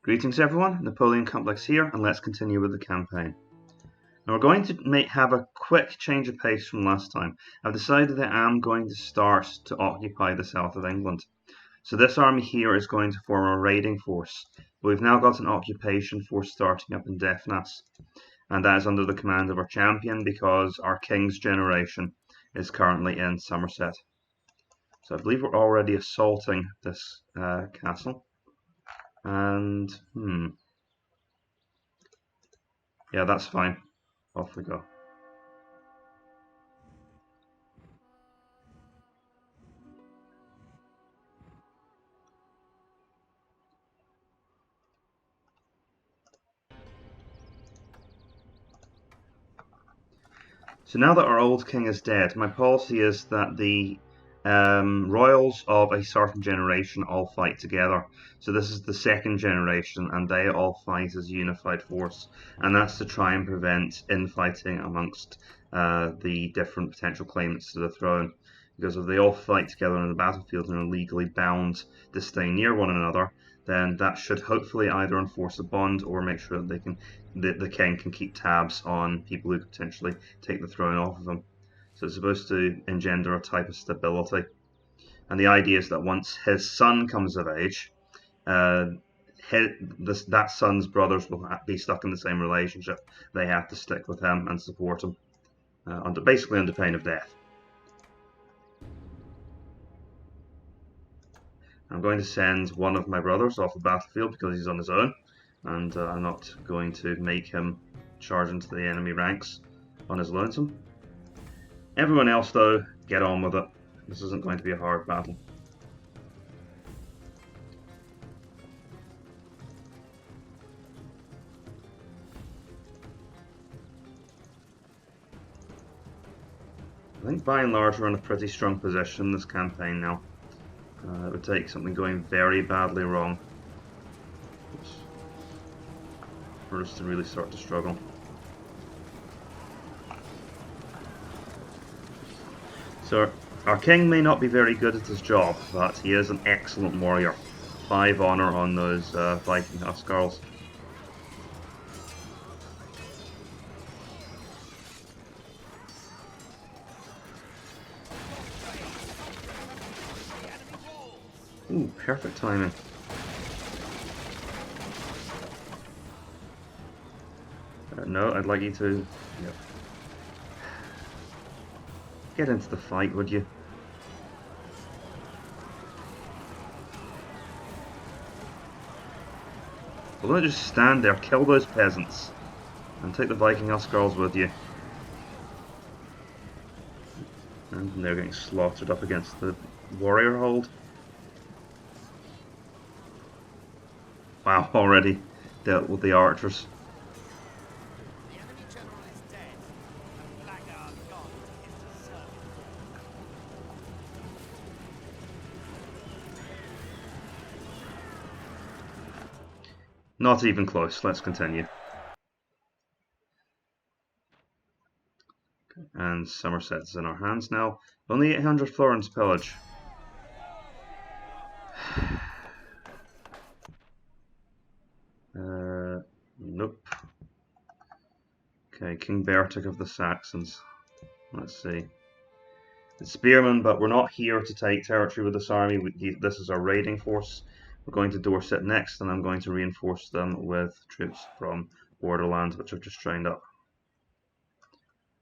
Greetings everyone, Napoleon Complex here, and let's continue with the campaign. Now we're going to have a quick change of pace from last time. I've decided that I'm going to start to occupy the south of England. So this army here is going to form a raiding force. But we've now got an occupation force starting up in Devon, and that is under the command of our champion because our king's generation is currently in Somersaete. So I believe we're already assaulting this castle. And, yeah, that's fine. Off we go. So now that our old king is dead, my policy is that the royals of a certain generation all fight together. So this is the second generation, and they all fight as a unified force, and that's to try and prevent infighting amongst the different potential claimants to the throne. Because if they all fight together on the battlefield and are legally bound to stay near one another, then that should hopefully either enforce a bond or make sure that the king can keep tabs on people who potentially take the throne off of him. So it's supposed to engender a type of stability. And the idea is that once his son comes of age, that son's brothers will be stuck in the same relationship. They have to stick with him and support him, basically under pain of death. I'm going to send one of my brothers off the battlefield because he's on his own, and I'm not going to make him charge into the enemy ranks on his lonesome. Everyone else, though, get on with it. This isn't going to be a hard battle. I think by and large we're in a pretty strong position in this campaign now. It would take something going very badly wrong for us to really start to struggle. So our king may not be very good at his job, but he is an excellent warrior. 5 honor on those Viking huscarls. Ooh, perfect timing. No, I'd like you to get into the fight, would you? Well, don't just stand there, kill those peasants, and take the Viking huscarls with you. And they're getting slaughtered up against the warrior hold. Wow, already dealt with the archers. Not even close. Let's continue. And Somersaete's in our hands now. Only 800 florins pillage. Nope. Okay, King Bertic of the Saxons. Let's see. It's spearmen, but we're not here to take territory with this army. This is our raiding force. We're going to Dorset next, and I'm going to reinforce them with troops from Borderlands, which I've just trained up.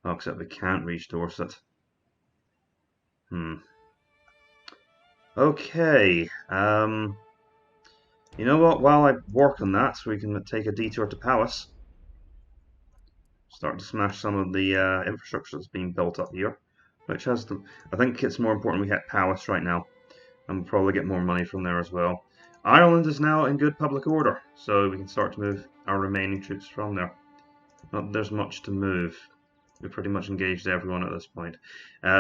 Oh, except we can't reach Dorset. Okay. You know what? While I work on that, we can take a detour to Palace. Start to smash some of the infrastructure that's being built up here. Which has to... I think it's more important we hit Palace right now. And we'll probably get more money from there as well. Ireland is now in good public order, so we can start to move our remaining troops from there. Not that there's much to move. We've pretty much engaged everyone at this point.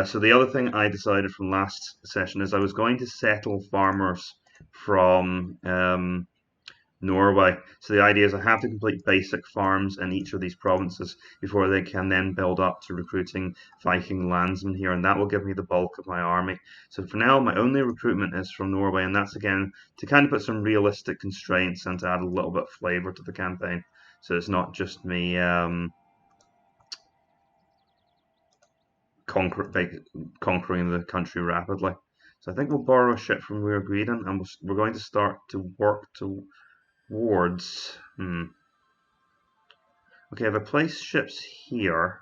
So the other thing I decided from last session is I was going to settle farmers from Norway. So the idea is I have to complete basic farms in each of these provinces before they can then build up to recruiting Viking landsmen here, and that will give me the bulk of my army. So for now, my only recruitment is from Norway, and that's again to kind of put some realistic constraints and to add a little bit of flavour to the campaign. So it's not just me conquering the country rapidly. So I think we'll borrow a ship from We're Greedon, and we're going to start to work towards. Okay, if I place ships here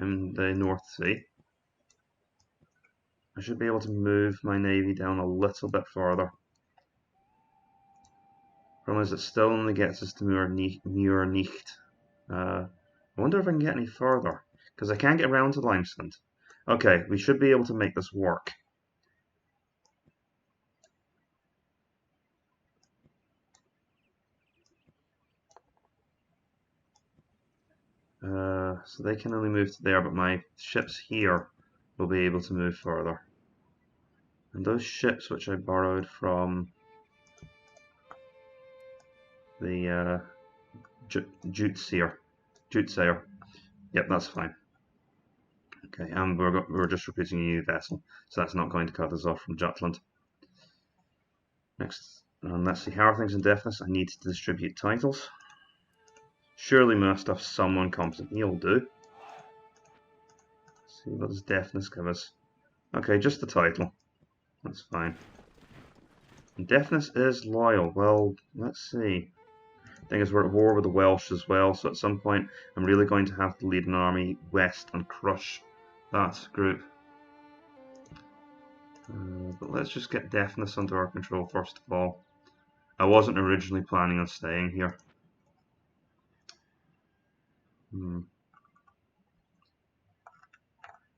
in the North Sea, I should be able to move my navy down a little bit farther. Problem is, it still only gets us to Muirnicht. I wonder if I can get any further, because I can't get around to Limesland. Okay, we should be able to make this work. So they can only move to there, but my ships here will be able to move further. And those ships which I borrowed from the Jutsayer. Yep, that's fine. Okay, and we're just recruiting a new vessel, so that's not going to cut us off from Jutland. Next, let's see, how are things in deafness? I need to distribute titles. Surely must have someone competent. He'll do. Let's see, what does deafness give us? Okay, just the title. That's fine. And deafness is loyal. Well, let's see. Thing is, we're at war with the Welsh as well, so at some point I'm really going to have to lead an army west and crush that group. But let's just get deafness under our control first of all. I wasn't originally planning on staying here.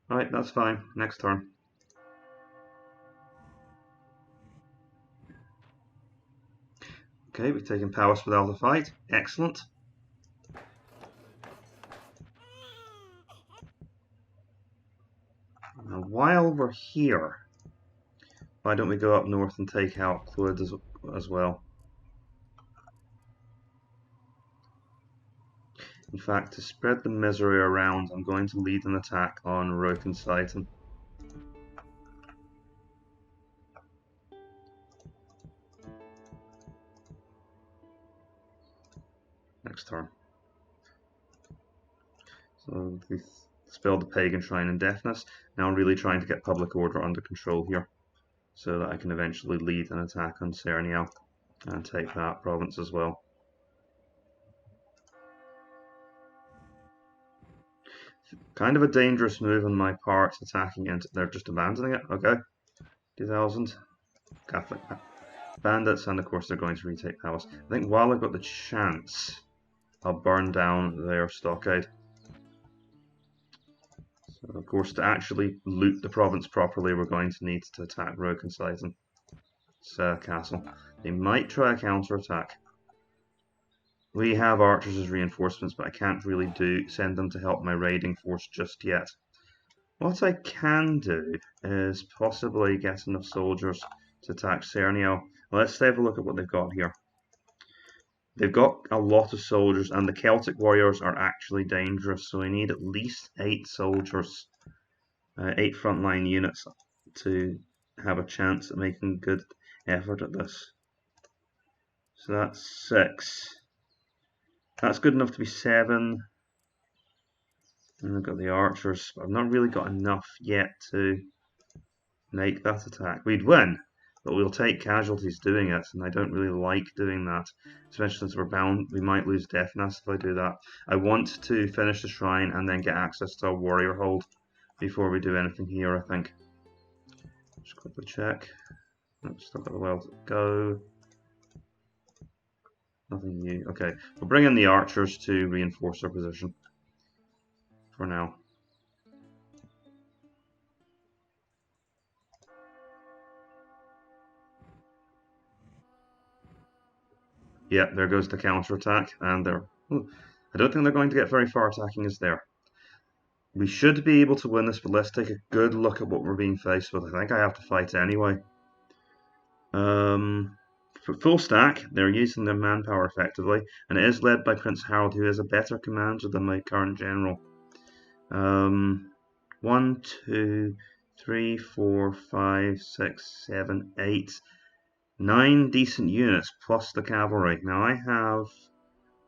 Right, that's fine. Next turn. Okay, we've taken Powys without a fight. Excellent. Now, while we're here, why don't we go up north and take out Clwyd as well? In fact, to spread the misery around, I'm going to lead an attack on Royal next turn. So we spelled the pagan shrine in deafness. Now I'm really trying to get public order under control here, so that I can eventually lead an attack on Cernial and take that province as well. Kind of a dangerous move on my part, attacking into. They're just abandoning it. Okay, 2000 Catholic bandits, and of course they're going to retake Powys. I think while I've got the chance, I'll burn down their stockade. So of course, to actually loot the province properly, we're going to need to attack Rokenseiten's castle. They might try a counterattack. We have archers as reinforcements, but I can't really send them to help my raiding force just yet. What I can do is possibly get enough soldiers to attack Cernial. Well, let's have a look at what they've got here. They've got a lot of soldiers, and the Celtic warriors are actually dangerous, so we need at least 8 soldiers, 8 frontline units to have a chance at making good effort at this. So that's 6. That's good enough to be 7. And I've got the archers, but I've not really got enough yet to make that attack. We'd win, but we'll take casualties doing it, and I don't really like doing that, especially since we're bound. We might lose deafness if I do that. I want to finish the shrine and then get access to a warrior hold before we do anything here, I think. Just quickly check. Nope, still got the well to go. Nothing new. Okay, we'll bring in the archers to reinforce our position for now. Yeah, there goes the counterattack, and they're. I don't think they're going to get very far attacking us there. We should be able to win this, but let's take a good look at what we're being faced with. I think I have to fight anyway. For full stack, they're using their manpower effectively, and it is led by Prince Harold, who is a better commander than my current general. 1, 2, 3, 4, 5, 6, 7, 8, 9 decent units plus the cavalry. Now I have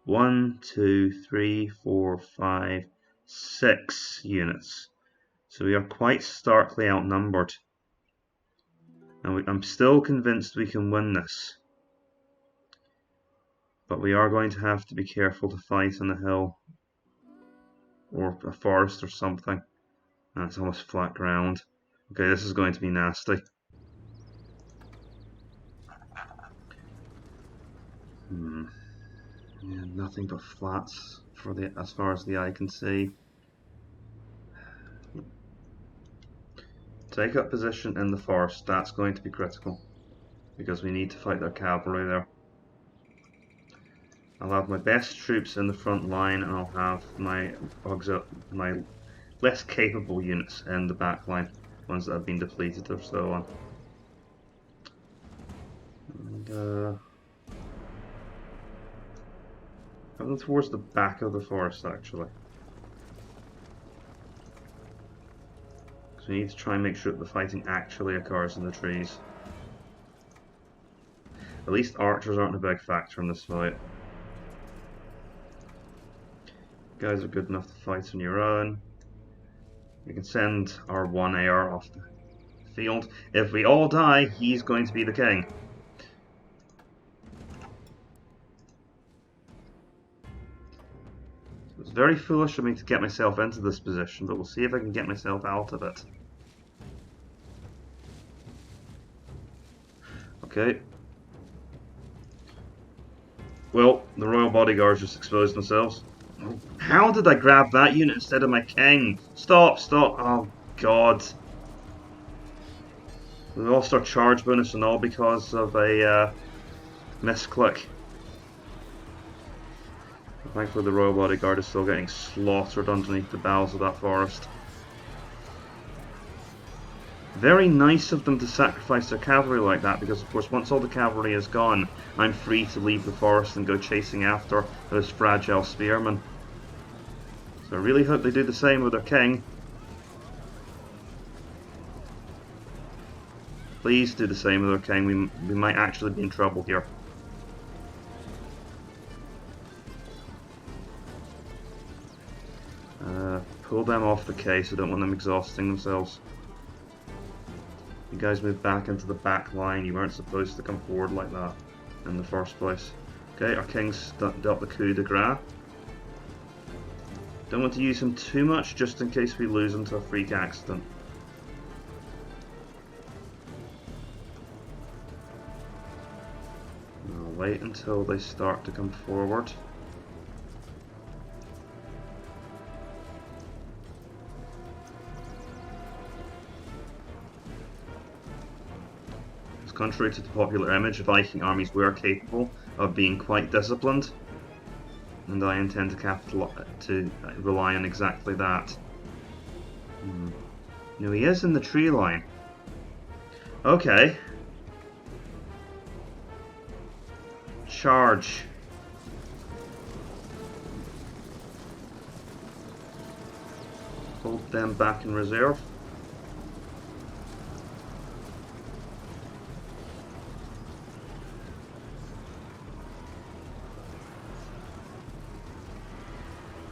1, 2, 3, 4, 5, 6 units. So we are quite starkly outnumbered. And I'm still convinced we can win this. But we are going to have to be careful to fight on the hill. Or a forest or something. And it's almost flat ground. Okay, this is going to be nasty. Yeah, nothing but flats for as far as the eye can see. Take up position in the forest. That's going to be critical. Because we need to fight their cavalry there. I'll have my best troops in the front line, and I'll have my less capable units in the back line, ones that have been depleted or so on. And have them towards the back of the forest, actually. So we need to try and make sure that the fighting actually occurs in the trees. At least archers aren't a big factor in this fight. You guys are good enough to fight on your own. We can send our one heir off the field. If we all die, he's going to be the king. It's very foolish of me to get myself into this position, but we'll see if I can get myself out of it. Okay. Well, the royal bodyguards just exposed themselves. How did I grab that unit instead of my king? Stop, stop. Oh, God. We lost our charge bonus and all because of a misclick. Thankfully the royal bodyguard is still getting slaughtered underneath the boughs of that forest. Very nice of them to sacrifice their cavalry like that, because of course once all the cavalry is gone, I'm free to leave the forest and go chasing after those fragile spearmen. So I really hope they do the same with their king. Please do the same with their king, we might actually be in trouble here. Pull them off the case, I don't want them exhausting themselves. You guys move back into the back line, you weren't supposed to come forward like that in the first place. Okay, our king's dealt the coup de grace. Don't want to use him too much, just in case we lose him to a freak accident. I'll wait until they start to come forward. Contrary to the popular image, Viking armies were capable of being quite disciplined, and I intend to rely on exactly that. No, he is in the tree line. Okay. Charge. Hold them back in reserve.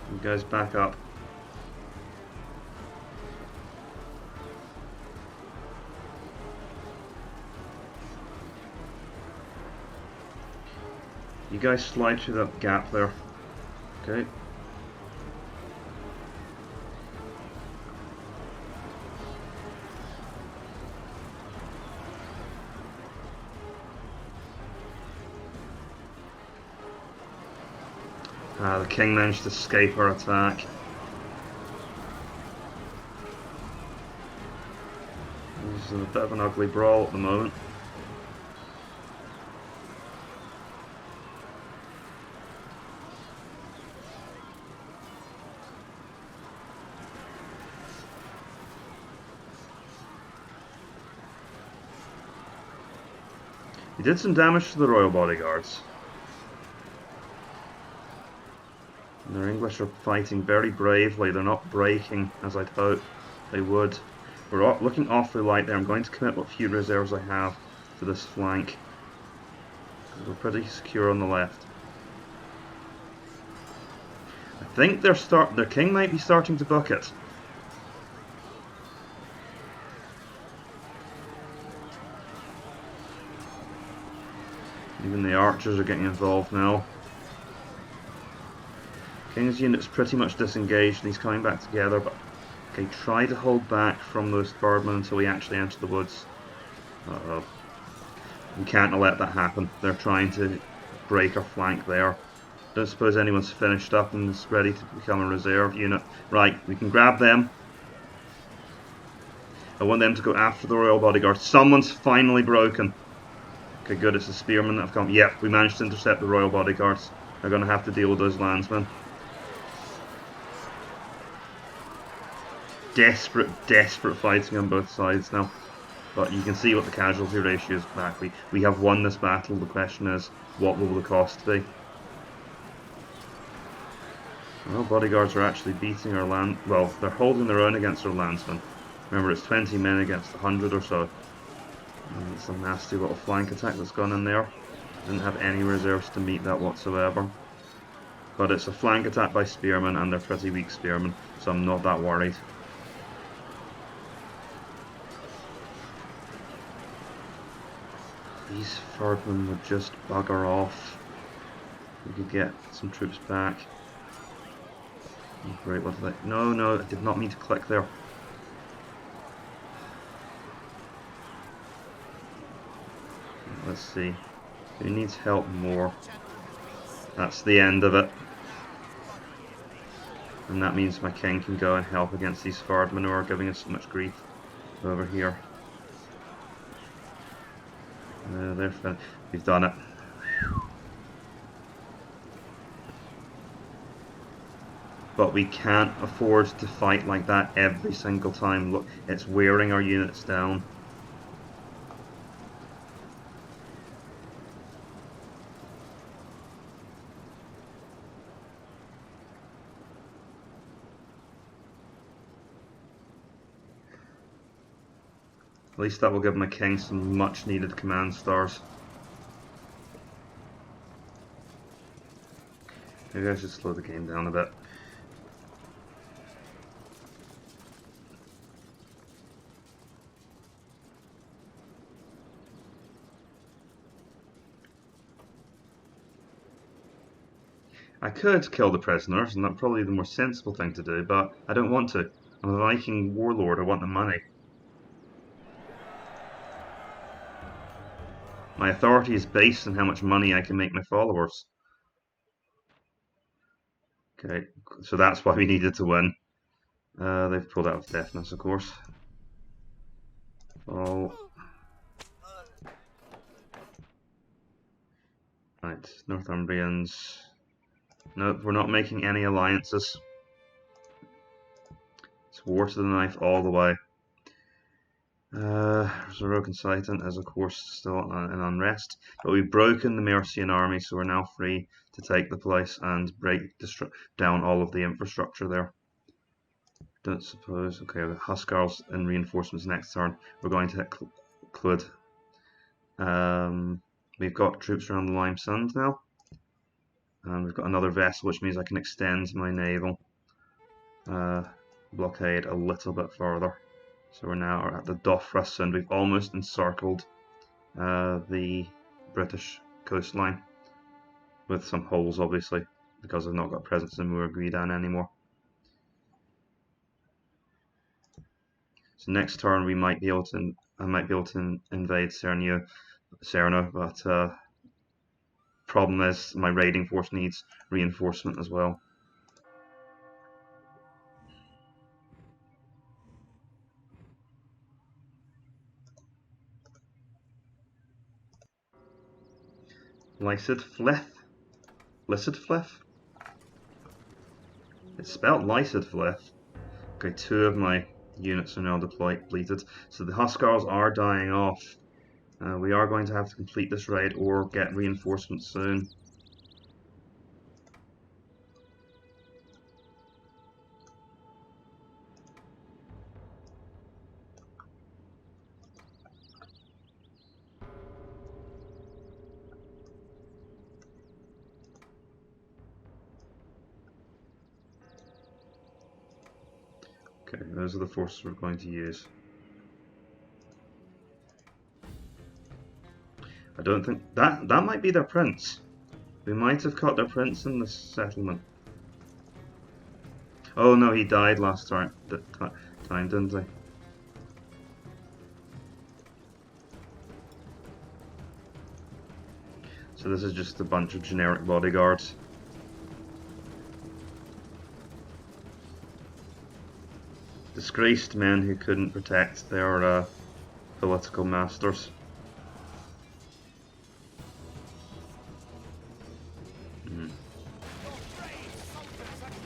You guys back up. You guys slide through that gap there. Okay. The king managed to escape our attack. This is a bit of an ugly brawl at the moment. We did some damage to the Royal Bodyguards. And their English are fighting very bravely. They're not breaking as I'd hoped they would. We're looking awfully light there. I'm going to commit what few reserves I have to this flank. We're pretty secure on the left. I think their king might be starting to book it. Even the archers are getting involved now. King's unit's pretty much disengaged and he's coming back together, but okay, try to hold back from those birdmen until we actually enter the woods. Uh-oh. We can't let that happen. They're trying to break our flank there. Don't suppose anyone's finished up and is ready to become a reserve unit. Right, we can grab them. I want them to go after the Royal Bodyguard. Someone's finally broken. Okay, good, it's the spearmen that have come. Yep, we managed to intercept the Royal Bodyguards. They're going to have to deal with those landsmen. Desperate fighting on both sides now. But you can see what the casualty ratio is back. We have won this battle. The question is, what will the cost be? Well, bodyguards are actually beating our well, they're holding their own against our landsmen. Remember, it's 20 men against 100 or so. And it's a nasty little flank attack that's gone in there. Didn't have any reserves to meet that whatsoever. But it's a flank attack by spearmen, and they're pretty weak spearmen, so I'm not that worried. These Ferdmen would just bugger off. We could get some troops back. Oh, great, what did I... No, I did not mean to click there. Let's see. Who needs help more? That's the end of it. And that means my king can go and help against these Ferdmen who are giving us so much grief over here. They're finished. We've done it. But we can't afford to fight like that every single time. Look, it's wearing our units down. At least that will give my king some much needed command stars. Maybe I should slow the game down a bit. I could kill the prisoners, and that's probably the more sensible thing to do, but I don't want to. I'm a Viking warlord, I want the money. My authority is based on how much money I can make my followers. Okay, so that's why we needed to win. They've pulled out of deafness, of course. Oh. Right, Northumbrians. Nope, we're not making any alliances. It's war to the knife all the way. Somersaete is of course still in unrest, but we've broken the Mercian army, so we're now free to take the place and destroy down all of the infrastructure there. Don't suppose. Okay, the huscarls and reinforcements next turn. We're going to hit Clud. We've got troops around the Lime Sand now, and we've got another vessel, which means I can extend my naval blockade a little bit further. So we're now at the Dofra, and we've almost encircled the British coastline, with some holes, obviously, because I've not got presence in Muir-Gwydan anymore. So next turn we might be able to, I might be able to invade Cerno, but problem is my raiding force needs reinforcement as well. Lysidfleth? It's spelled Lysidfleth. Okay, 2 of my units are now depleted. So the huscarls are dying off. We are going to have to complete this raid or get reinforcements soon. Okay, those are the forces we're going to use. I don't think that might be their prince. We might have caught their prince in this settlement. Oh no, he died last time, didn't he? So this is just a bunch of generic bodyguards. Disgraced men who couldn't protect their political masters.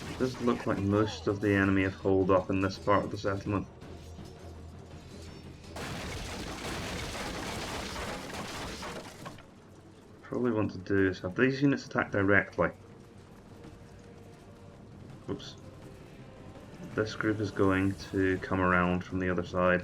It does look like most of the enemy have holed up in this part of the settlement. Probably want to do is have these units attack directly. Oops. This group is going to come around from the other side.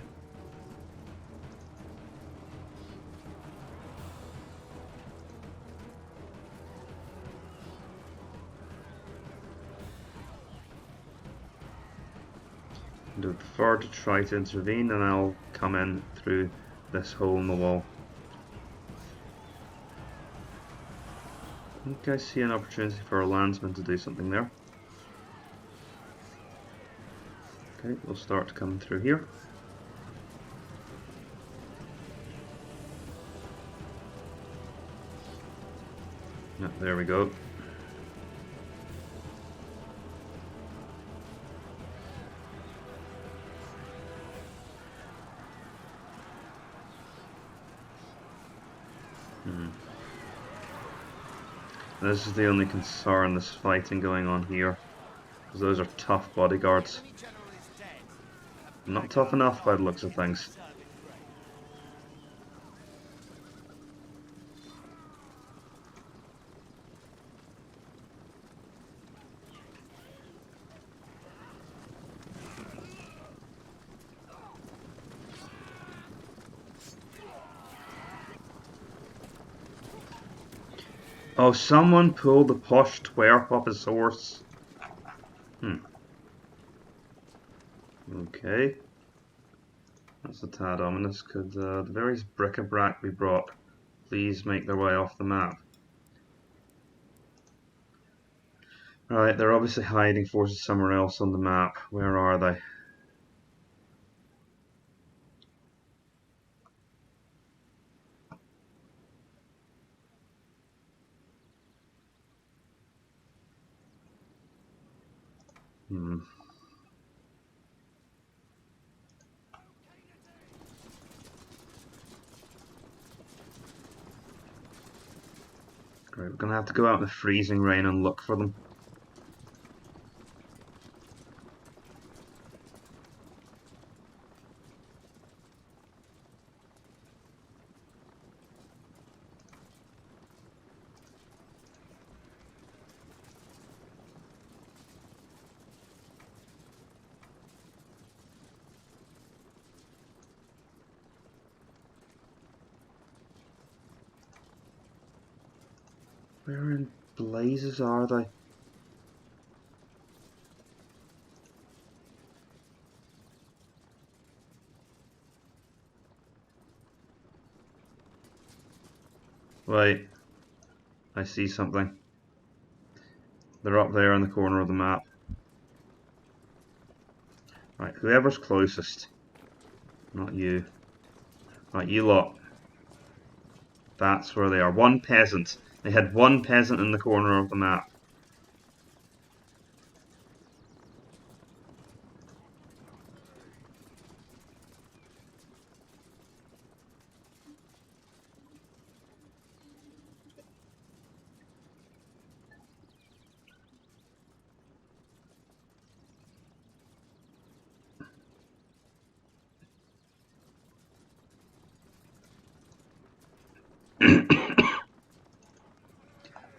I would prefer to try to intervene, and I'll come in through this hole in the wall. I think I see an opportunity for a landsman to do something there. Okay, we'll start coming through here. Yep, there we go. This is the only concern, this fighting going on here, because those are tough bodyguards. Not tough enough by the looks of things. Oh, someone pulled the posh twerp off his horse. Okay. That's a tad ominous. Could the various bric-a-brac we brought please make their way off the map? Right, they're obviously hiding forces somewhere else on the map. Where are they? Great, we're gonna have to go out in the freezing rain and look for them. Where in blazes are they? Wait, I see something. They're up there in the corner of the map. Right, whoever's closest. Not you. Right, you lot. That's where they are. One peasant. They had one peasant in the corner of the map.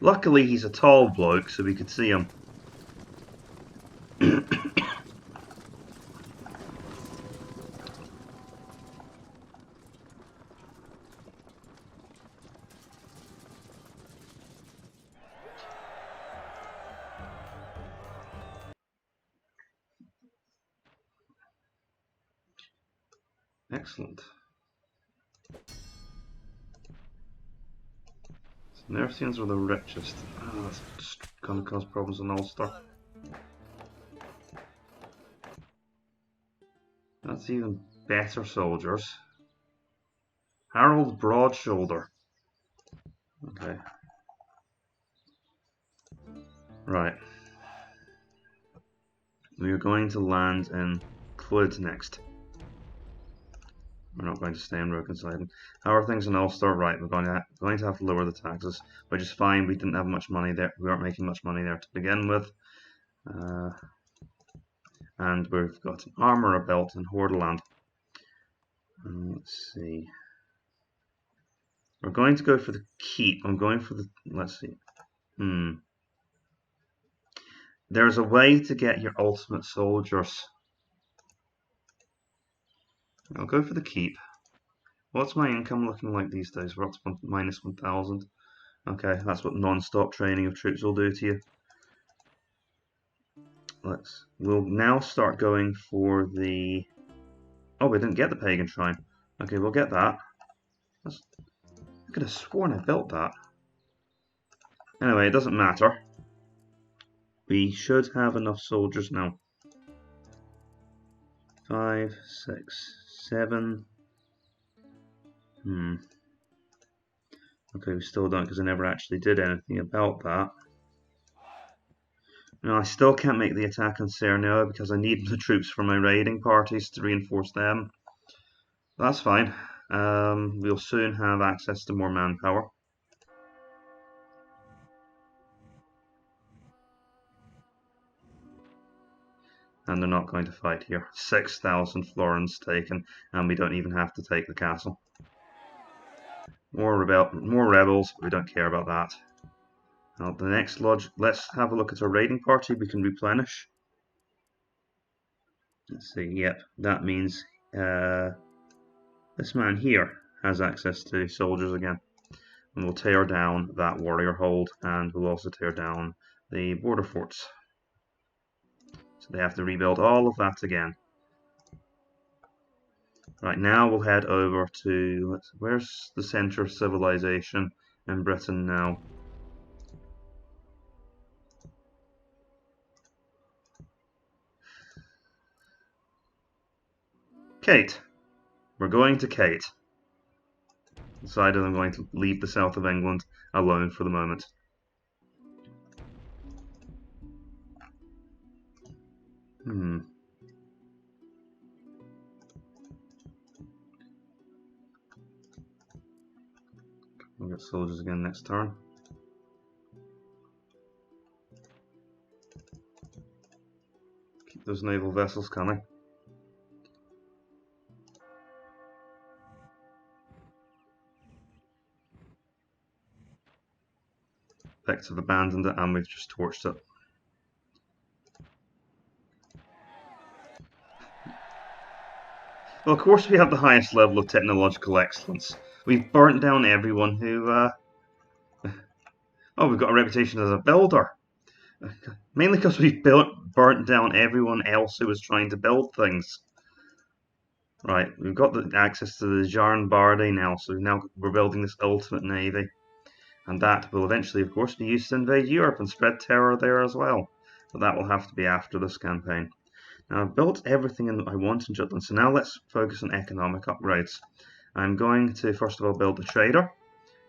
Luckily, he's a tall bloke, so we could see him. Excellent. Nersians are the richest. Oh, that's just going to cause problems in Ulster. That's even better soldiers. Harold Broadshoulder. Okay. Right. We are going to land in Clwyd next. We're not going to stay in Rokinside. How are things in Ulster? Right, we're going to have to lower the taxes, which is fine. We didn't have much money there. We weren't making much money there to begin with. And we've got an armourer belt in Hordaland. Let's see. We're going to go for the keep. I'm going for the... Let's see. There's a way to get your ultimate soldiers. I'll go for the keep. What's my income looking like these days? We're up to minus 1,000. Okay, that's what non-stop training of troops will do to you. We'll now start going for the... Oh, we didn't get the pagan shrine. Okay, we'll get that. I could have sworn I built that. Anyway, it doesn't matter. We should have enough soldiers now. 5, 6, 7. Okay, we still don't because I never actually did anything about that. No, I still can't make the attack on Cerneo because I need the troops for my raiding parties to reinforce them. That's fine. We'll soon have access to more manpower. And they're not going to fight here. 6,000 florins taken, and we don't even have to take the castle. More rebels, but we don't care about that. Now, the next lodge, let's have a look at our raiding party we can replenish. Let's see, yep, that means this man here has access to soldiers again. And we'll tear down that warrior hold, and we'll also tear down the border forts. So they have to rebuild all of that again. Right, now we'll head over to... Where's the centre of civilization in Britain now? Kate. We're going to Kate. Decided I'm going to leave the south of England alone for the moment. We'll get soldiers again next turn. Keep those naval vessels coming. Vex have abandoned it and we've just torched it. Well, of course we have the highest level of technological excellence. We've burnt down everyone who... Oh, we've got a reputation as a builder. Mainly because we've burnt down everyone else who was trying to build things. Right, we've got the access to the Jarn Bardi now, so now we're building this ultimate navy. And that will eventually, of course, be used to invade Europe and spread terror there as well. But that will have to be after this campaign. Now, I've built everything I want in Jutland, so now let's focus on economic upgrades. I'm going to, first of all, build a trader,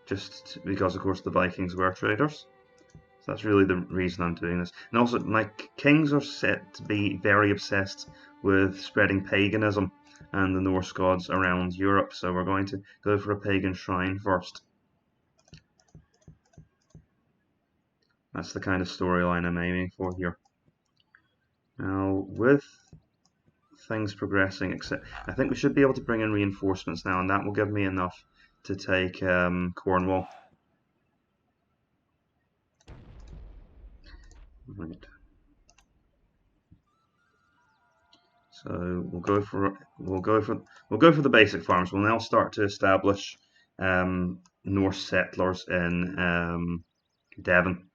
just because, of course, the Vikings were traders. So that's really the reason I'm doing this. And also, my kings are set to be very obsessed with spreading paganism and the Norse gods around Europe, so we're going to go for a pagan shrine first. That's the kind of storyline I'm aiming for here. Now, with things progressing, I think we should be able to bring in reinforcements now, and that will give me enough to take Cornwall. Right. So we'll go for the basic farms. We'll now start to establish Norse settlers in Devon.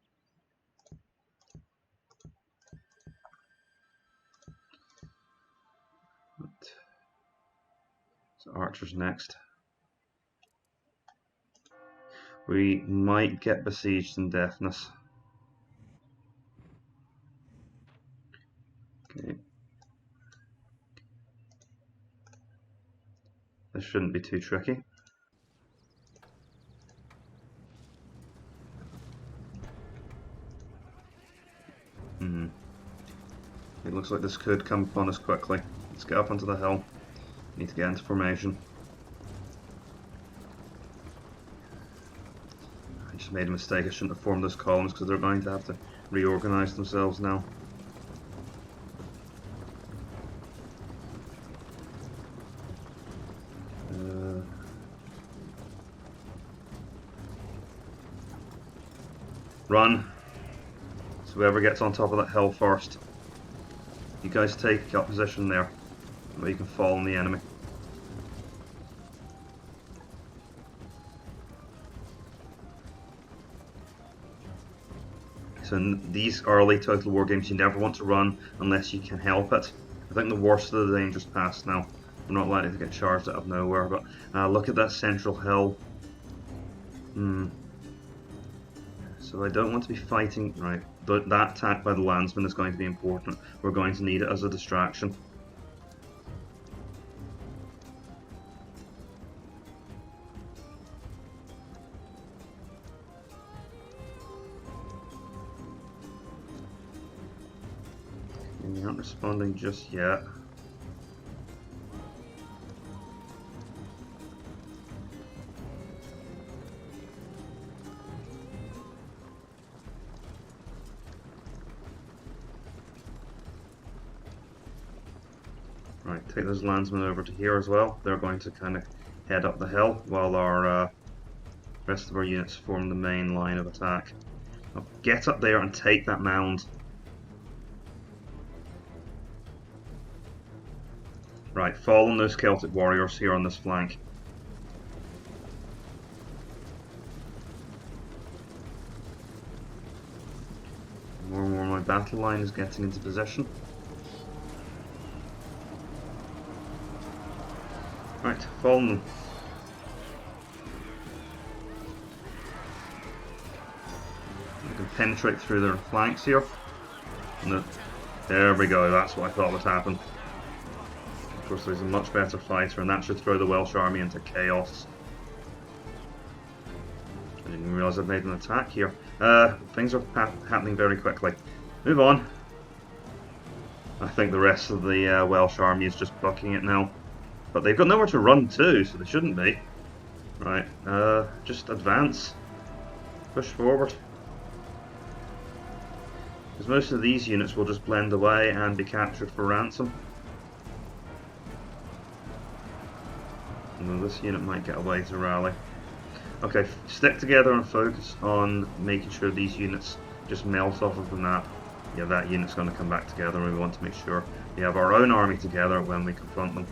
So archers next. We might get besieged in deafness. Okay. This shouldn't be too tricky. It looks like this could come upon us quickly. Let's get up onto the hill. Need to get into formation. I just made a mistake. I shouldn't have formed those columns because they're going to have to reorganize themselves now. Run! So whoever gets on top of that hill first. You guys take up position there, where you can fall on the enemy. So in these early Total War games, you never want to run unless you can help it. I think the worst of the danger's past now. We're not likely to get charged out of nowhere, but look at that central hill. So I don't want to be fighting. Right, that attack by the landsmen is going to be important. We're going to need it as a distraction. And you're not responding just yet. Right, take those landsmen over to here as well. They're going to kind of head up the hill while our rest of our units form the main line of attack. Now get up there and take that mound. Right, fall on those Celtic warriors here on this flank. More and more my battle line is getting into position. Right, fall on them. I can penetrate through their flanks here. There we go, that's what I thought would happen. Of course, there's a much better fighter, and that should throw the Welsh army into chaos. I didn't realise I'd made an attack here. Things are happening very quickly. Move on. I think the rest of the Welsh army is just bucking it now. But they've got nowhere to run to, so they shouldn't be. Right, just advance. Push forward. Because most of these units will just blend away and be captured for ransom. And this unit might get away to rally. Okay, stick together and focus on making sure these units just melt off of the map. Yeah, that unit's going to come back together, and we want to make sure we have our own army together when we confront them.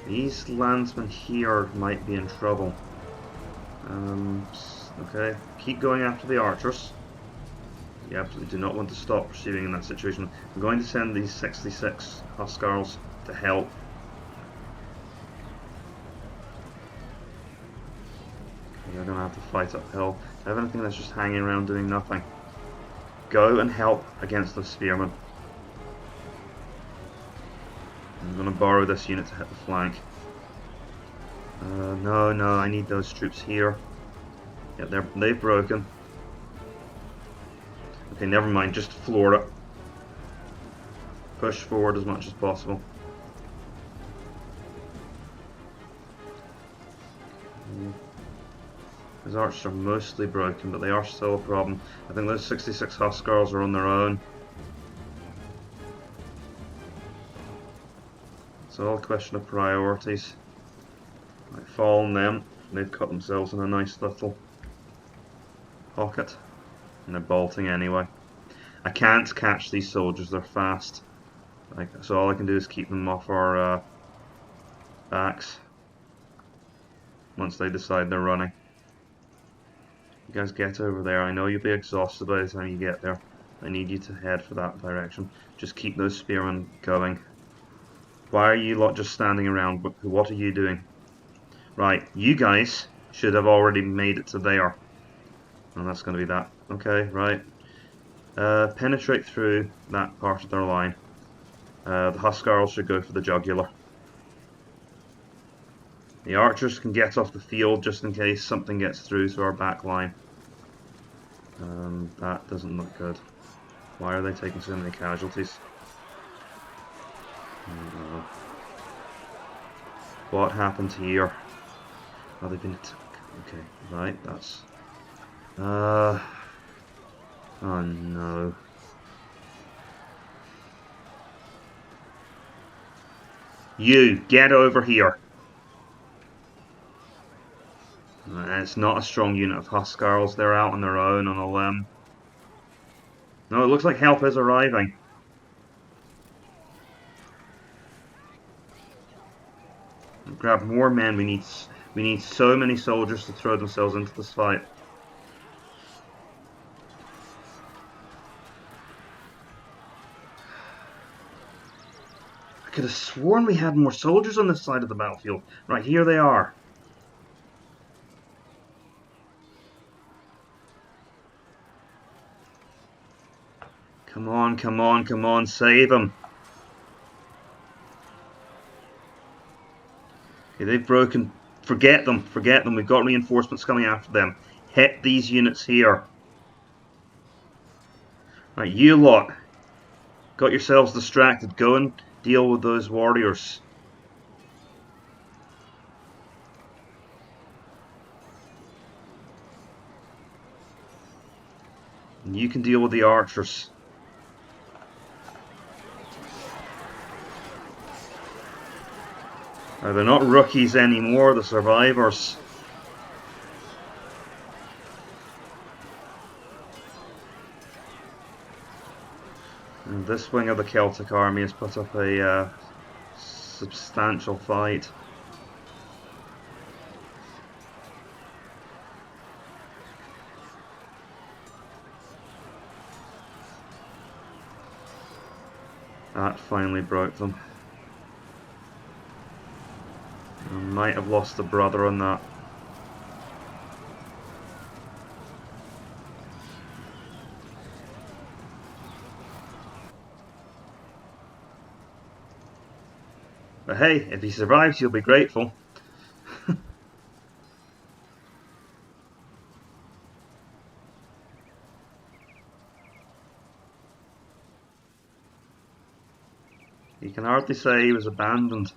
These landsmen here might be in trouble. Okay, keep going after the archers. You absolutely do not want to stop pursuing in that situation. I'm going to send these 66 huscarls to help. They're going to have to fight uphill. I have anything that's just hanging around doing nothing. Go and help against those spearmen. I'm going to borrow this unit to hit the flank. No, I need those troops here. Yeah, they've broken. Okay, never mind, just floor it. Push forward as much as possible. Those archers are mostly broken, but they are still a problem. I think those 66 huscarls are on their own. It's all a question of priorities. I fall on them. They've cut themselves in a nice little pocket. And they're bolting anyway. I can't catch these soldiers, they're fast. So all I can do is keep them off our backs once they decide they're running. You guys get over there. I know you'll be exhausted by the time you get there. I need you to head for that direction. Just keep those spearmen going. Why are you lot just standing around? What are you doing? Right, you guys should have already made it to there. And that's going to be that. Okay, right. Penetrate through that part of their line. The huscarls should go for the jugular. The archers can get off the field just in case something gets through to our back line. That doesn't look good. Why are they taking so many casualties? What happened here? Oh, they've been okay, right, that's... oh no. You, get over here! It's not a strong unit of huscarls, they're out on their own on a limb. No, it looks like help is arriving. Grab more men, we need so many soldiers to throw themselves into this fight. I could have sworn we had more soldiers on this side of the battlefield. Right, here they are. Come on, come on, come on, save them. Okay, they've broken. Forget them, forget them. We've got reinforcements coming after them. Hit these units here. Right, you lot. Got yourselves distracted. Go and deal with those warriors. And you can deal with the archers. Now, they're not rookies anymore, the survivors. And this wing of the Celtic army has put up a substantial fight. That finally broke them. I might have lost a brother on that. But hey, if he survives, you'll be grateful. You can hardly say he was abandoned.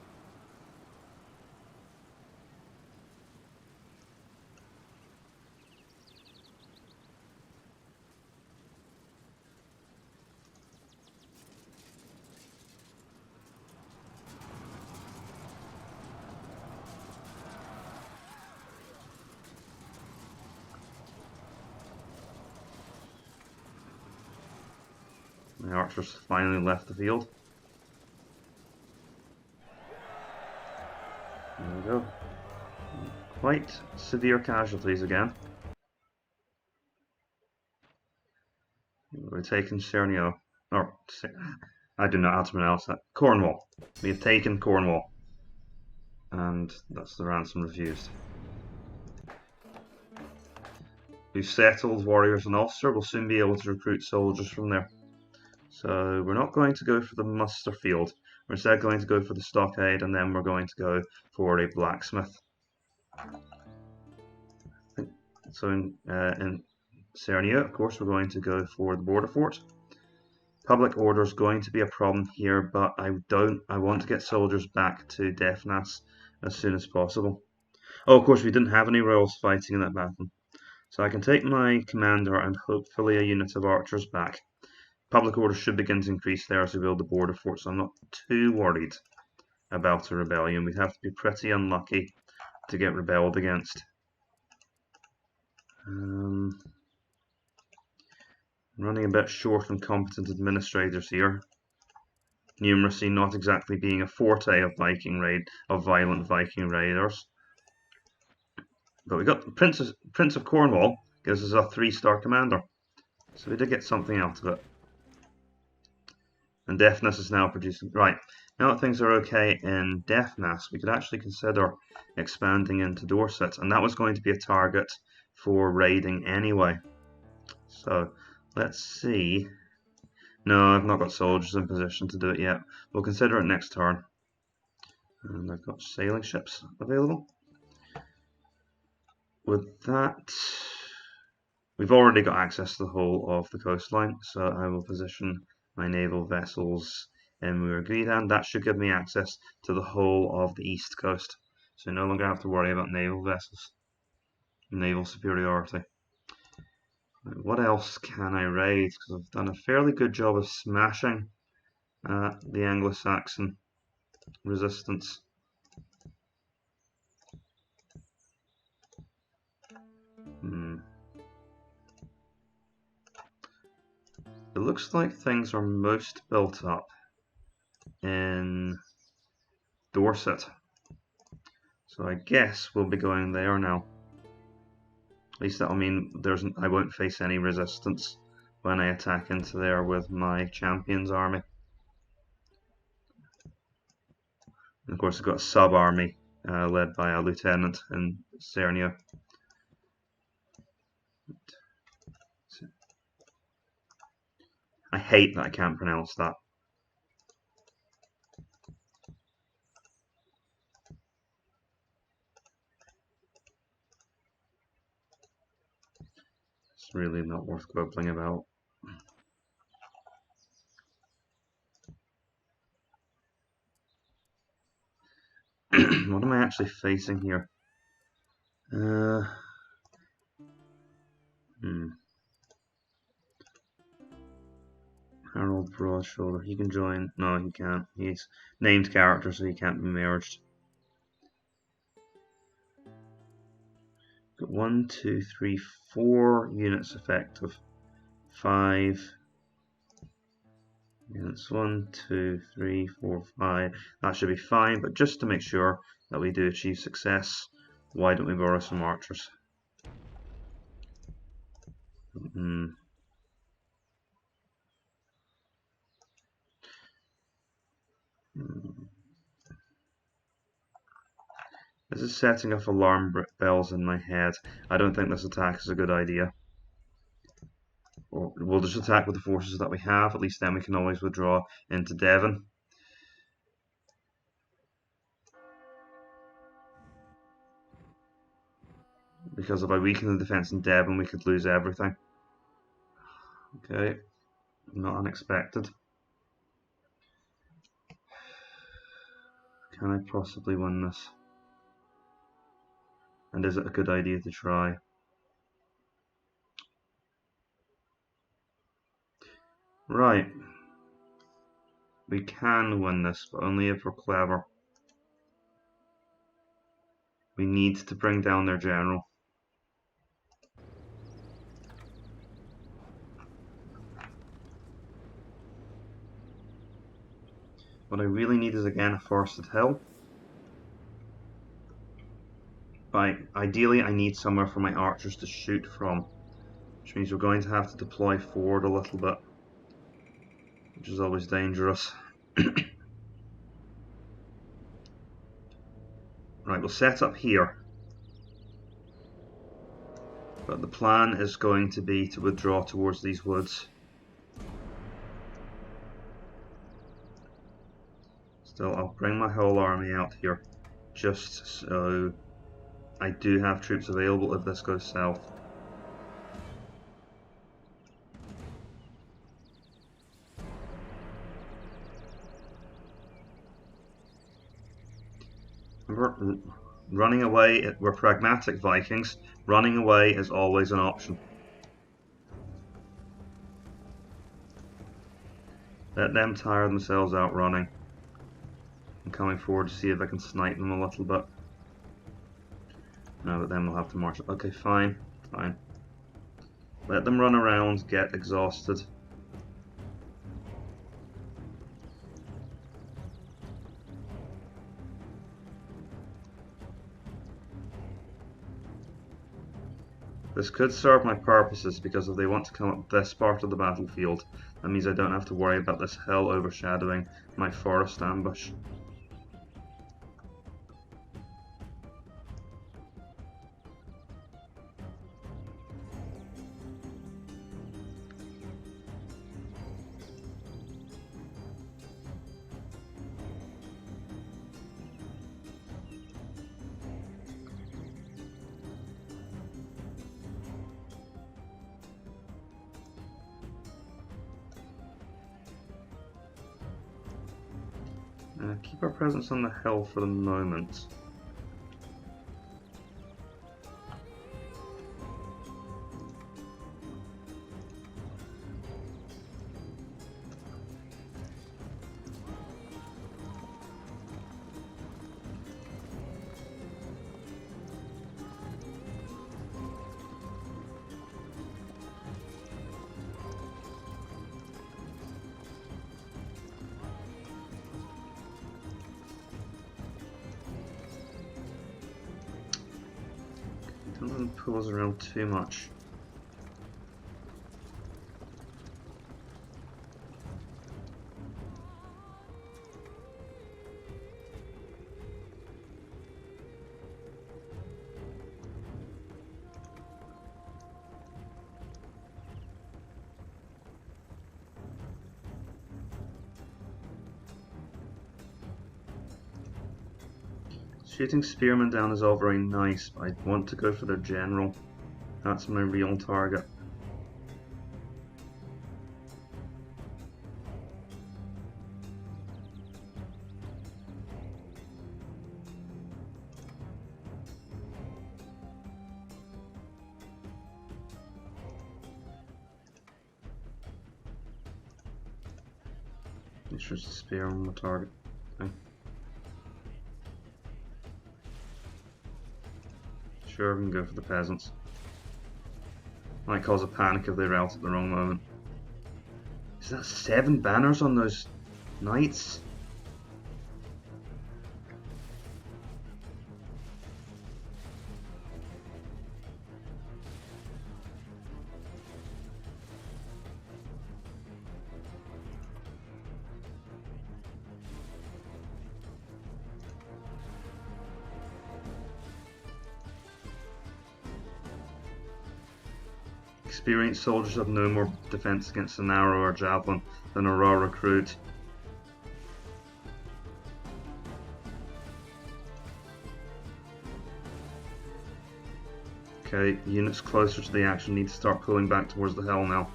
The archers finally left the field. There we go. Quite severe casualties again. We're taking Cernio. Or, I do not know how to pronounce that. Cornwall. We have taken Cornwall. And that's the ransom refused. We've settled warriors in Ulster. We'll soon be able to recruit soldiers from there. So we're not going to go for the muster field. We're instead going to go for the stockade, and then we're going to go for a blacksmith. So in Cernio, of course, we're going to go for the border fort. Public order is going to be a problem here, but I want to get soldiers back to Defnas as soon as possible. Oh, of course, we didn't have any royals fighting in that battle. So I can take my commander and hopefully a unit of archers back. Public order should begin to increase there as we build the border fort, so I'm not too worried about a rebellion. We'd have to be pretty unlucky to get rebelled against. Running a bit short on competent administrators here. Numeracy not exactly being a forte of violent Viking raiders. But we got the Prince of Cornwall, gives us a 3-star commander. So we did get something out of it. And Deafness is now producing. Right, now that things are okay in Deafness, we could actually consider expanding into Dorset. And that was going to be a target for raiding anyway. So let's see. No, I've not got soldiers in position to do it yet. We'll consider it next turn. And I've got sailing ships available. With that, we've already got access to the whole of the coastline, so I will position my naval vessels in Muirgredan. That should give me access to the whole of the east coast, so I no longer have to worry about naval vessels, naval superiority. What else can I raid? Because I've done a fairly good job of smashing the Anglo-Saxon resistance. It looks like things are most built up in Dorset. So I guess we'll be going there now. At least that'll mean I won't face any resistance when I attack into there with my champion's army. And of course I've got a sub-army led by a lieutenant in Cernio. I hate that I can't pronounce that. It's really not worth quibbling about. What am I actually facing here? Harold Broadshoulder. He can join. No, he can't. He's named character, so he can't be merged. Got 1, 2, 3, 4 units effective. 5 units. 1, 2, 3, 4, 5. That should be fine, but just to make sure that we do achieve success, why don't we borrow some archers? This is setting off alarm bells in my head. I don't think this attack is a good idea. Or we'll just attack with the forces that we have. At least then we can always withdraw into Devon. Because if I weaken the defense in Devon, we could lose everything. Okay, not unexpected. Can I possibly win this? And is it a good idea to try? Right. We can win this, but only if we're clever. We need to bring down their general. What I really need is again a forested hill. Ideally I need somewhere for my archers to shoot from, which means we're going to have to deploy forward a little bit, which is always dangerous. Right, we'll set up here. But the plan is going to be to withdraw towards these woods. Still, I'll bring my whole army out here, just so I do have troops available if this goes south. Remember, running away, we're pragmatic Vikings. Running away is always an option. Let them tire themselves out running. I'm coming forward to see if I can snipe them a little bit. No, but then we'll have to march. Okay, fine, fine. Let them run around, get exhausted. This could serve my purposes, because if they want to come up this part of the battlefield, that means I don't have to worry about this hill overshadowing my forest ambush. Keep our presence on the hill for the moment. Don't let them pull us around too much. Shooting spearmen down is all very nice, but I want to go for their general. That's my real target. It's just a spear on the target. Okay. Sure, we can go for the peasants. Might cause a panic if they rout at the wrong moment. Is that 7 banners on those knights? Experienced soldiers have no more defense against an arrow or javelin than a raw recruit. Okay, units closer to the action need to start pulling back towards the hill now.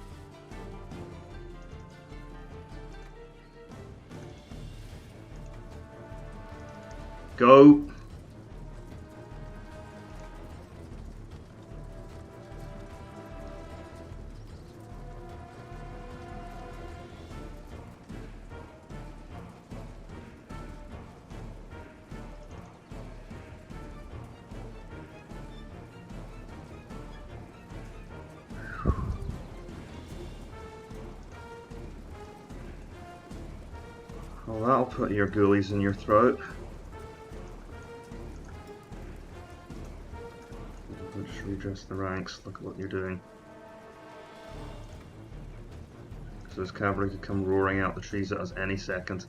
Go! Well, that'll put your ghoulies in your throat. Just redress the ranks, look at what you're doing. Because those cavalry could come roaring out the trees at us any second.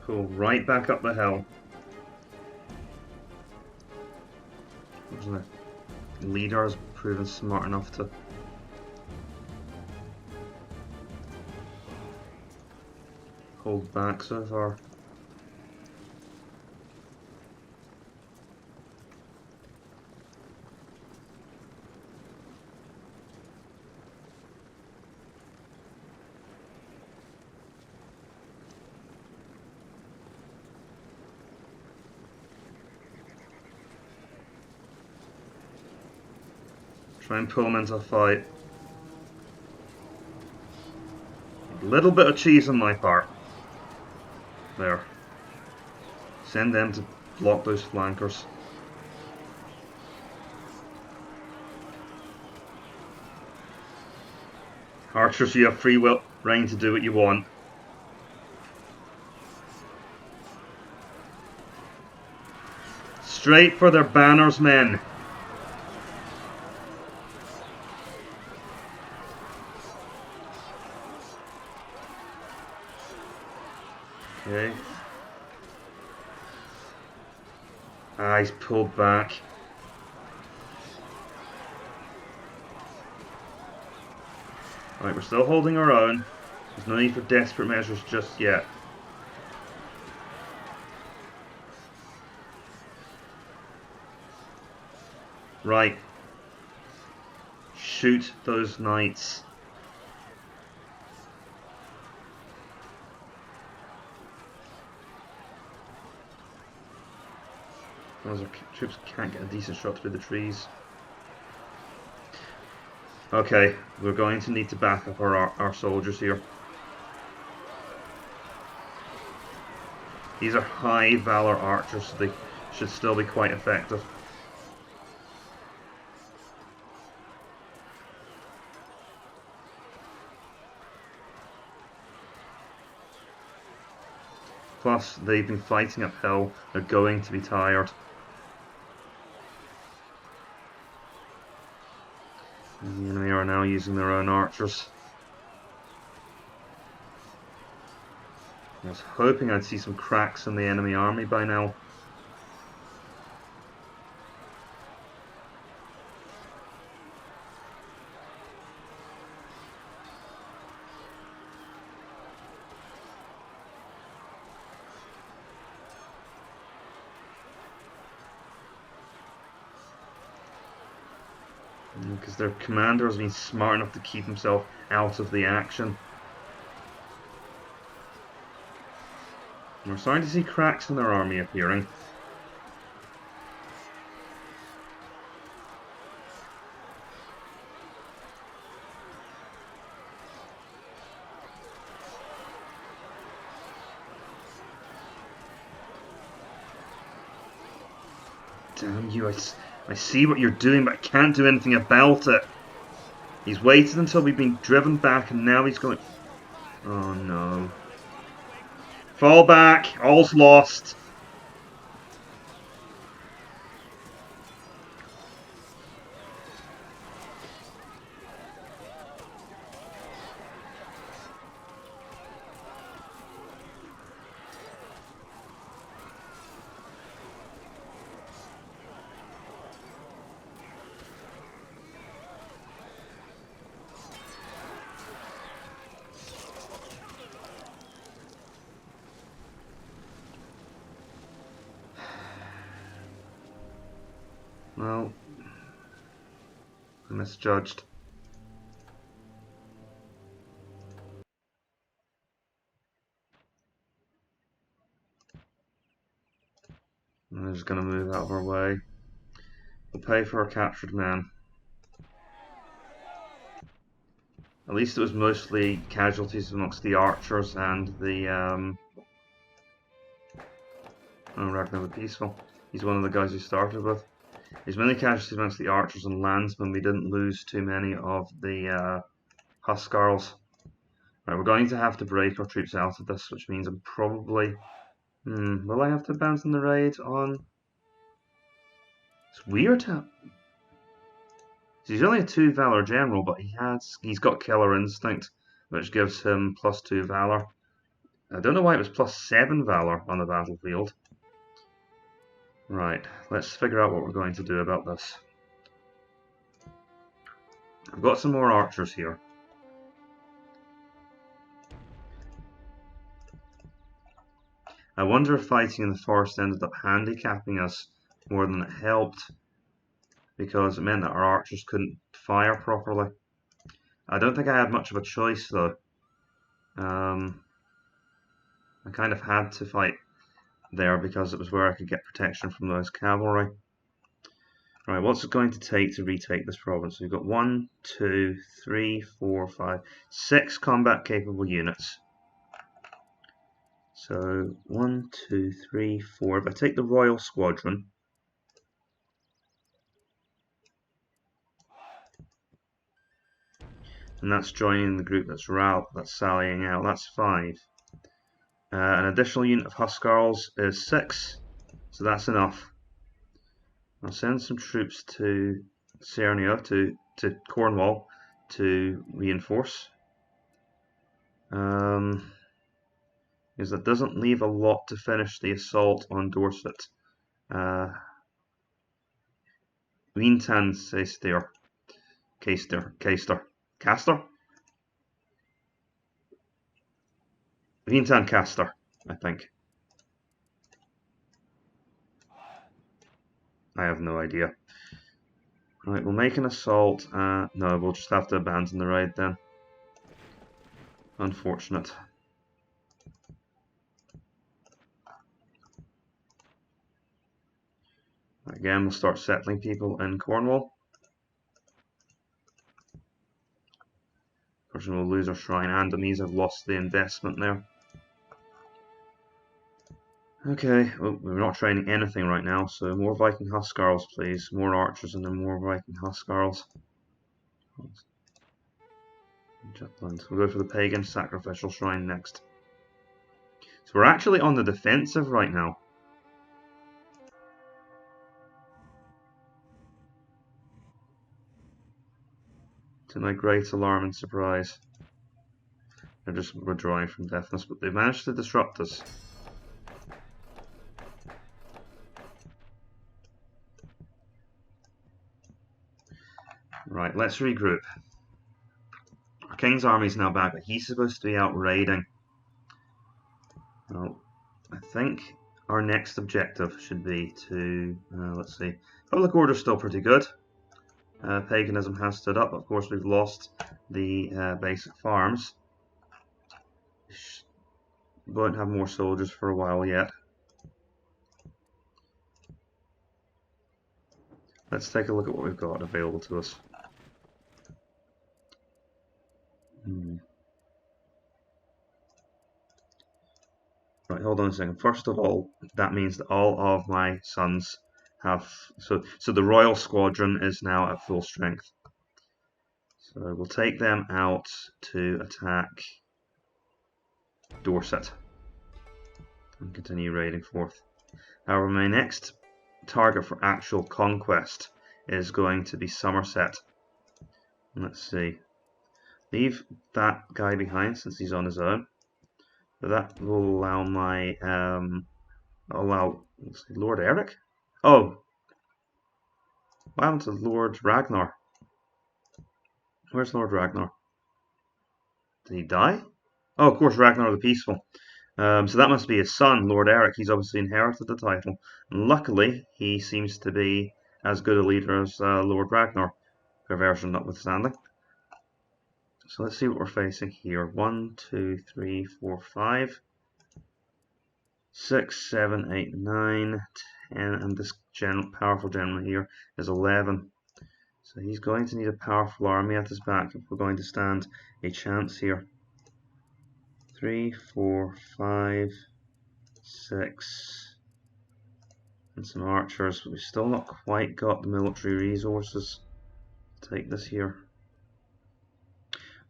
Pull right back up the hill. The leader has proven smart enough to hold back so far. Try and pull them into a fight. A little bit of cheese on my part. There. Send them to block those flankers. Archers, you have free will, reign to do what you want. Straight for their banners, men. Okay. Ah, he's pulled back. Right, we're still holding our own. There's no need for desperate measures just yet. Right. Shoot those knights. Those troops can't get a decent shot through the trees. Okay, we're going to need to back up our soldiers here. These are high valor archers, so they should still be quite effective. Plus, they've been fighting uphill, they're going to be tired. And the enemy are now using their own archers. I was hoping I'd see some cracks in the enemy army by now. Because their commander has been smart enough to keep himself out of the action. And we're starting to see cracks in their army appearing. Damn you, I see what you're doing, but I can't do anything about it. He's waited until we've been driven back, and now he's going... Oh no. Fall back, all's lost. Well, I misjudged. I'm just going to move out of our way. We'll pay for our captured men. At least it was mostly casualties amongst the archers and the... Oh, Ragnar the Peaceful. He's one of the guys we started with. There's many casualties amongst the archers and landsmen. We didn't lose too many of the huscarls. Right, we're going to have to break our troops out of this, which means I'm probably... will I have to abandon the raid on... It's weird. So he's only a 2 valor general, but he's got killer instinct, which gives him +2 valor. I don't know why it was +7 valor on the battlefield. Right, let's figure out what we're going to do about this. I've got some more archers here. I wonder if fighting in the forest ended up handicapping us more than it helped, because it meant that our archers couldn't fire properly. I don't think I had much of a choice though. I kind of had to fight there because it was where I could get protection from those cavalry. Right, what's it going to take to retake this province? We've got 1, 2, 3, 4, 5, 6 combat capable units. So 1, 2, 3, 4. If I take the Royal Squadron, and that's joining the group that's sallying out, that's 5. An additional unit of huscarls is 6, so that's enough. I'll send some troops to Cernia, to Cornwall, to reinforce. Because that doesn't leave a lot to finish the assault on Dorset. Wintan Caster. Wintan Caster, I think. I have no idea. Right, we'll make an assault. No, we'll just have to abandon the raid then. Unfortunate. Again, we'll start settling people in Cornwall. Unfortunately, we'll lose our shrine, and it means I've lost the investment there. Okay, well, we're not training anything right now, so more Viking huscarls, please. More archers and then more Viking huscarls. Jutland. We'll go for the pagan sacrificial shrine next. So we're actually on the defensive right now. To my great alarm and surprise. They're just withdrawing from deafness, but they managed to disrupt us. Right, let's regroup. Our king's army is now back, but he's supposed to be out raiding. Well, I think our next objective should be to, let's see, public order's still pretty good. Paganism has stood up. Of course, we've lost the basic farms. Won't have more soldiers for a while yet. Let's take a look at what we've got available to us. Right, hold on a second. First of all, that means that all of my sons have... So the Royal Squadron is now at full strength. So we'll take them out to attack Dorset and continue raiding forth. However, my next target for actual conquest is going to be Somersaete. Let's see. Leave that guy behind since he's on his own. But that will allow my let's see, Lord Eric? Oh! What happened to Lord Ragnar? Where's Lord Ragnar? Did he die? Oh, of course, Ragnar the Peaceful. So that must be his son, Lord Eric. He's obviously inherited the title. And luckily, he seems to be as good a leader as Lord Ragnar, perversion notwithstanding. So let's see what we're facing here. 1, 2, 3, 4, 5, 6, 7, 8, 9, 10, and this powerful general here is 11. So he's going to need a powerful army at his back if we're going to stand a chance here. 3, 4, 5, 6, and some archers, but we've still not quite got the military resources to take this here.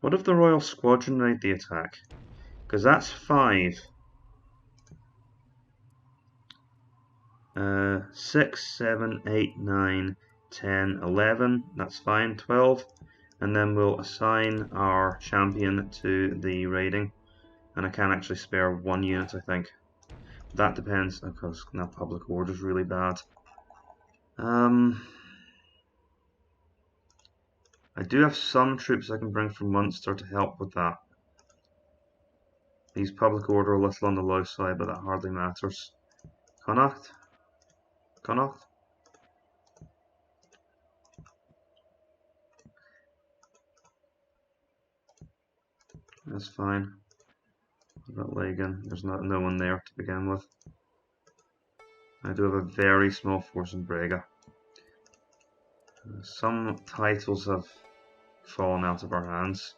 What if the Royal Squadron raid the attack? Because that's 5. 6, 7, 8, 9, 10, 11, that's fine, 12, and then we'll assign our champion to the raiding, and I can actually spare 1 unit, I think. That depends, because now public order is really bad. I do have some troops I can bring from Munster to help with that. These public order a little on the low side, but that hardly matters. Connacht? Connacht? That's fine. What about Lagan? There's no one there to begin with. I do have a very small force in Brega. Some titles have fallen out of our hands.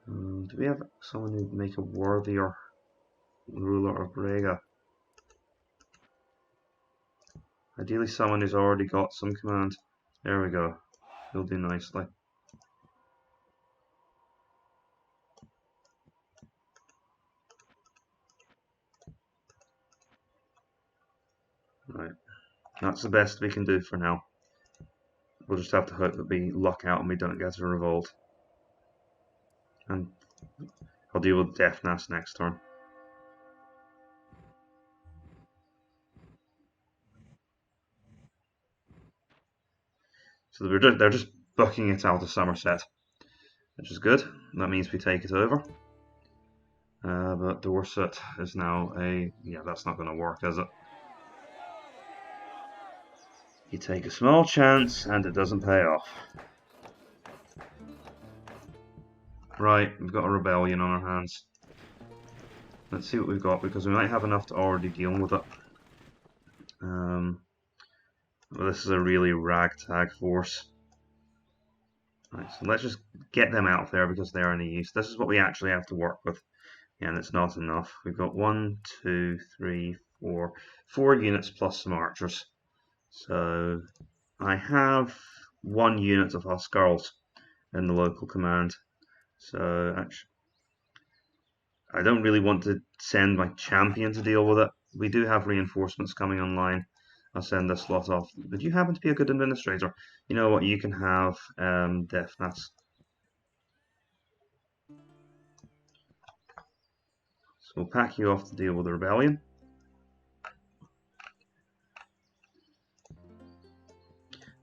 Do we have someone who'd make a worthier ruler of Brega? Ideally someone who's already got some command. There we go. He'll do nicely. Right. That's the best we can do for now. We'll just have to hope that we luck out and we don't get a revolt. And I'll deal with Deathnas next turn. So they're just bucking it out of Somersaete, which is good. That means we take it over. But Dorset is now a... yeah, that's not going to work, is it? You take a small chance and it doesn't pay off. Right, we've got a rebellion on our hands. Let's see what we've got, because we might have enough to already deal with it. Well, this is a really ragtag force. Right, so let's just get them out there because they're any use. This is what we actually have to work with. Yeah, and it's not enough. We've got 1, 2, 3, 4, 4 units plus some archers. So I have 1 unit of huscarls in the local command. So actually, I don't really want to send my champion to deal with it. We do have reinforcements coming online. I'll send this lot off. But you happen to be a good administrator. You know what? You can have Deathnas. So we'll pack you off to deal with the rebellion.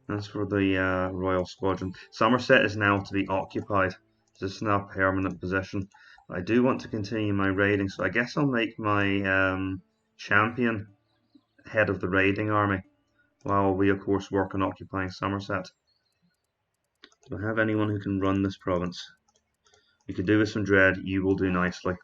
As for the Royal Squadron, Somersaete is now to be occupied. This is now a permanent position. I do want to continue my raiding, so I guess I'll make my champion head of the raiding army, while we of course work on occupying Somersaete. Do I have anyone who can run this province? You could do with some dread, you will do nicely.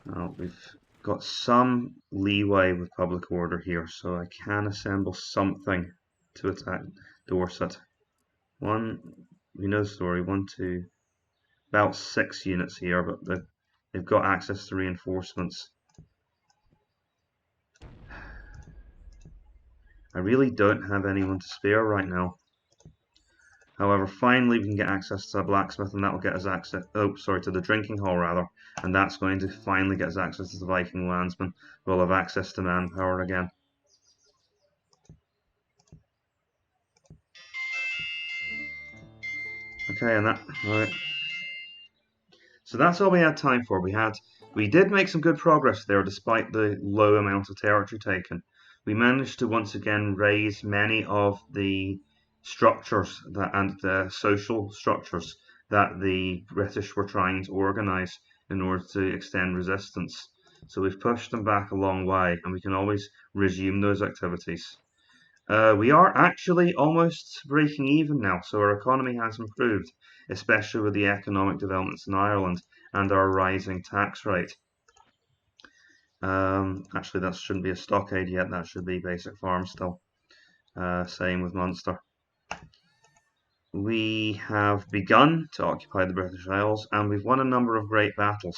Well, we've got some leeway with public order here, so I can assemble something to attack Dorset. We know the story, 1, 2, about 6 units here, but they've got access to reinforcements. I really don't have anyone to spare right now. However, finally we can get access to a blacksmith, and that will get us access, to the drinking hall rather, and that's going to finally get us access to the Viking landsmen. We'll have access to manpower again. Okay, and right. So that's all we had time for. We did make some good progress there despite the low amount of territory taken. We managed to once again raise many of the structures and the social structures that the British were trying to organise in order to extend resistance. So we've pushed them back a long way, and we can always resume those activities. We are actually almost breaking even now, so our economy has improved, especially with the economic developments in Ireland and our rising tax rate. Actually, that shouldn't be a stockade yet, that should be basic farm still. Same with Munster. We have begun to occupy the British Isles, and we've won a number of great battles.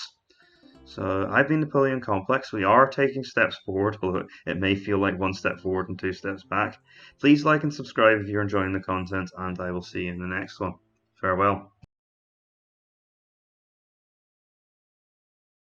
So I've been Napoleon Complex. We are taking steps forward, although it may feel like 1 step forward and 2 steps back. Please like and subscribe if you're enjoying the content, and I will see you in the next one. Farewell.